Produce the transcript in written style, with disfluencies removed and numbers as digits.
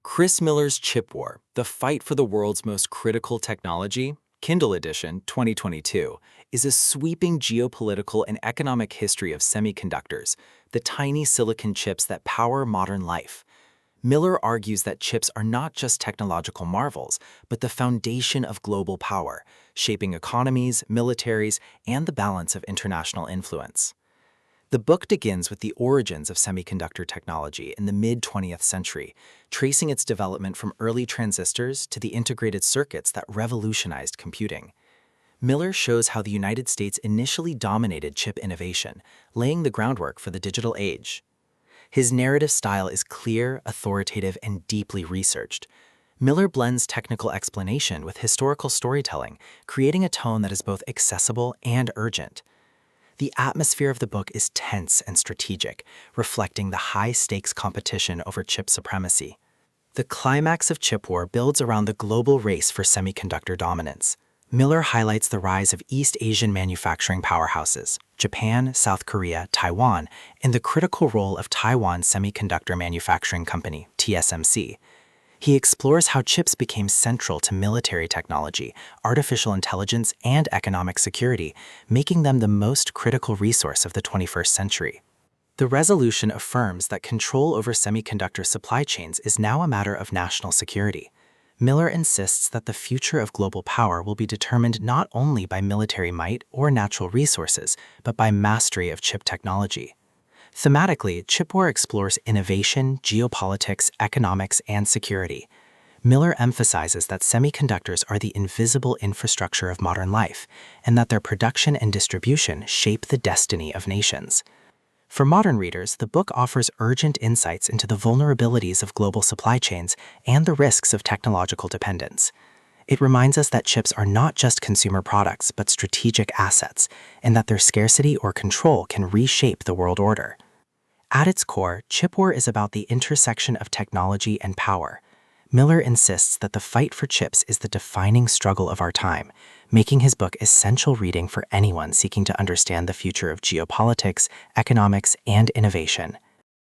Chris Miller's Chip War, The Fight for the World's Most Critical Technology, Kindle edition, 2022, is a sweeping geopolitical and economic history of semiconductors, the tiny silicon chips that power modern life. Miller argues that chips are not just technological marvels, but the foundation of global power, shaping economies, militaries, and the balance of international influence. The book begins with the origins of semiconductor technology in the mid-20th century, tracing its development from early transistors to the integrated circuits that revolutionized computing. Miller shows how the United States initially dominated chip innovation, laying the groundwork for the digital age. His narrative style is clear, authoritative, and deeply researched. Miller blends technical explanation with historical storytelling, creating a tone that is both accessible and urgent. The atmosphere of the book is tense and strategic, reflecting the high-stakes competition over chip supremacy. The climax of Chip War builds around the global race for semiconductor dominance. Miller highlights the rise of East Asian manufacturing powerhouses, Japan, South Korea, Taiwan, and the critical role of Taiwan Semiconductor Manufacturing Company, TSMC. He explores how chips became central to military technology, artificial intelligence, and economic security, making them the most critical resource of the 21st century. The resolution affirms that control over semiconductor supply chains is now a matter of national security. Miller insists that the future of global power will be determined not only by military might or natural resources, but by mastery of chip technology. Thematically, Chip War explores innovation, geopolitics, economics, and security. Miller emphasizes that semiconductors are the invisible infrastructure of modern life, and that their production and distribution shape the destiny of nations. For modern readers, the book offers urgent insights into the vulnerabilities of global supply chains and the risks of technological dependence. It reminds us that chips are not just consumer products, but strategic assets, and that their scarcity or control can reshape the world order. At its core, Chip War is about the intersection of technology and power. Miller insists that the fight for chips is the defining struggle of our time, making his book essential reading for anyone seeking to understand the future of geopolitics, economics, and innovation.